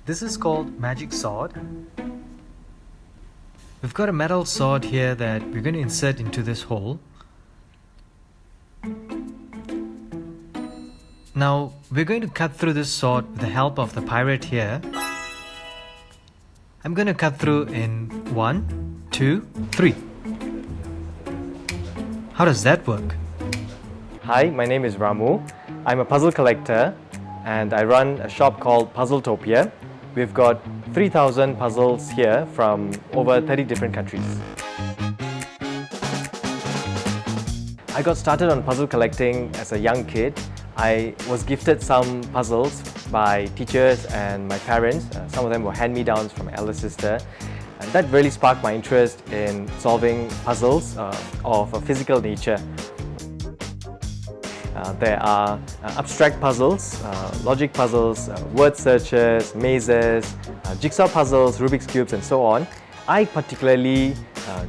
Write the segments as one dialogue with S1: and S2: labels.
S1: This is called magic sword. We've got a metal sword here that we're going to insert into this hole. Now we're going to cut through this sword with the help of the pirate here. I'm going to cut through in 1, 2, 3. How does that work?
S2: Hi, my name is Ramu. I'm a puzzle collector and I run a shop called Puzzletopia. We've got 3,000 puzzles here from over 30 different countries. I got started on puzzle collecting as a young kid. I was gifted some puzzles by teachers and my parents. Some of them were hand-me-downs from my elder sister. And that really sparked my interest in solving puzzles of a physical nature. There are abstract puzzles, logic puzzles, word searches, mazes, jigsaw puzzles, Rubik's Cubes and so on. I particularly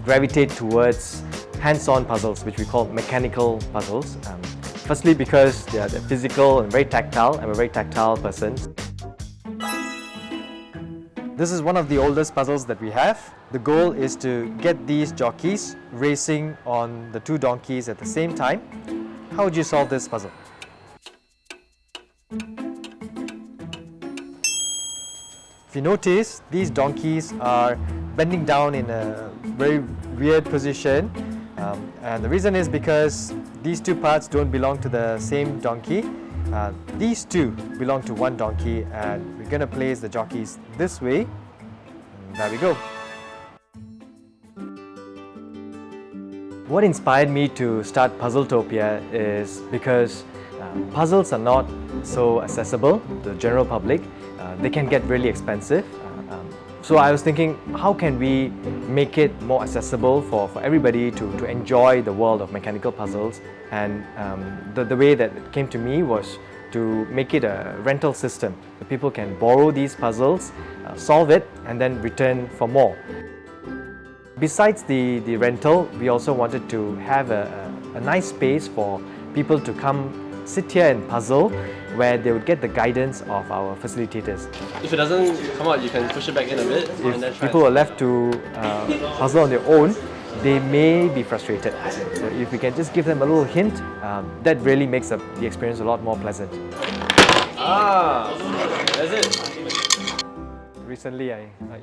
S2: gravitate towards hands-on puzzles, which we call mechanical puzzles. Firstly because they're physical and very tactile. I'm a very tactile person. This is one of the oldest puzzles that we have. The goal is to get these jockeys racing on the two donkeys at the same time. How would you solve this puzzle? If you notice, these donkeys are bending down in a very weird position. And the reason is because these two parts don't belong to the same donkey. These two belong to one donkey, and we're going to place the jockeys this way. And there we go. What inspired me to start Puzzletopia is because puzzles are not so accessible to the general public. They can get really expensive. So I was thinking, how can we make it more accessible for everybody to enjoy the world of mechanical puzzles? And the way that it came to me was to make it a rental system. So people can borrow these puzzles, solve it, and then return for more. Besides the rental, we also wanted to have a nice space for people to come sit here and puzzle, where they would get the guidance of our facilitators.
S3: If it doesn't come out, you can push it back in a bit.
S2: If people are left to puzzle on their own, they may be frustrated. So if we can just give them a little hint, that really makes the experience a lot more pleasant.
S3: Ah, that's it.
S2: Recently,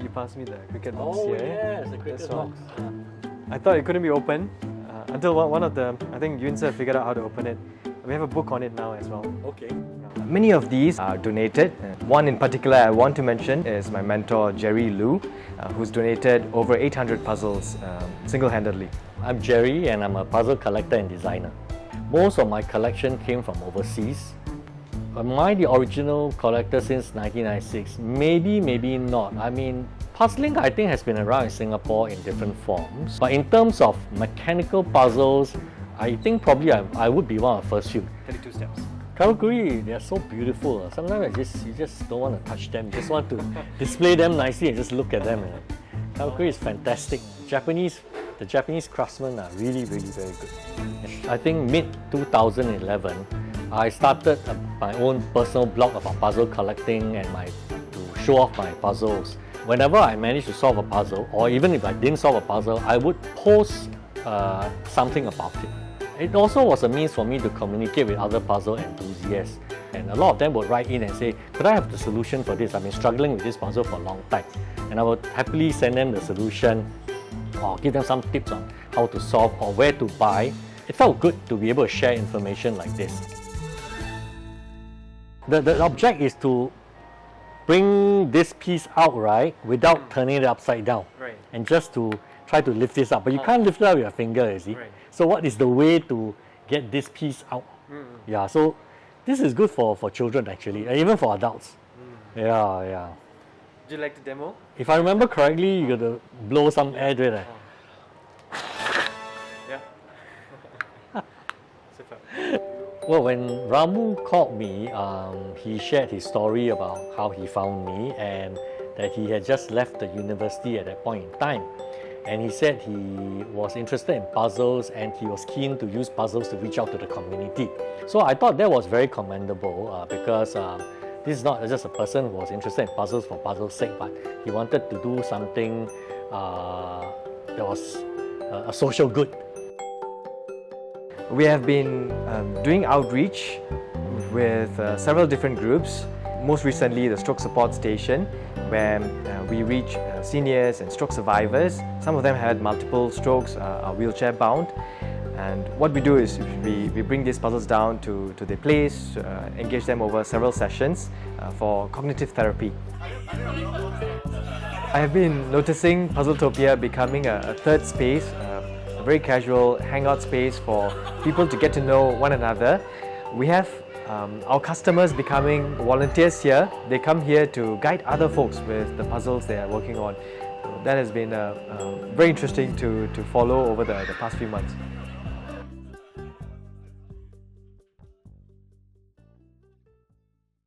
S2: you passed me the cricket box here.
S3: Oh yes, the cricket box.
S2: I thought it couldn't be opened until one of the, I think Yun sir figured out how to open it. We have a book on it now as well.
S3: Okay.
S2: Many of these are donated. One in particular I want to mention is my mentor Jerry Liu, who's donated over 800 puzzles single-handedly.
S4: I'm Jerry and I'm a puzzle collector and designer. Most of my collection came from overseas. Am I the original collector since 1996? Maybe, maybe not. I mean, puzzling I think has been around in Singapore in different forms. But in terms of mechanical puzzles, I think probably I would be one of the first few.
S2: 32 steps.
S4: Karaguri, they are so beautiful. Sometimes you just don't want to touch them. You just want to display them nicely and just look at them. Karaguri is fantastic. The Japanese craftsmen are really, really very good. I think mid-2011, I started my own personal blog about puzzle collecting and to show off my puzzles. Whenever I managed to solve a puzzle, or even if I didn't solve a puzzle, I would post something about it. It also was a means for me to communicate with other puzzle enthusiasts. And a lot of them would write in and say, could I have the solution for this? I've been struggling with this puzzle for a long time. And I would happily send them the solution or give them some tips on how to solve or where to buy. It felt good to be able to share information like this. The object is to bring this piece out, right, without turning it upside down.
S2: Right.
S4: And just to try to lift this up. But you can't lift it up with your finger, you see.
S2: Right.
S4: So what is the way to get this piece out? Yeah, so this is good for children actually, and even for adults. Yeah.
S2: Would you like to demo?
S4: If I remember correctly, you got to blow some air to it.
S2: Yeah. Super.
S4: Well, when Ramu called me, he shared his story about how he found me and that he had just left the university at that point in time. And he said he was interested in puzzles and he was keen to use puzzles to reach out to the community. So I thought that was very commendable because this is not just a person who was interested in puzzles for puzzle's sake, but he wanted to do something that was a social good.
S2: We have been doing outreach with several different groups. Most recently, the Stroke Support Station, where we reach seniors and stroke survivors. Some of them had multiple strokes, are wheelchair bound. And what we do is we bring these puzzles down to their place, engage them over several sessions for cognitive therapy. I have been noticing Puzzletopia becoming a third space, a very casual hangout space for people to get to know one another. We have our customers becoming volunteers here. They come here to guide other folks with the puzzles they are working on. That has been very interesting to follow over the past few months.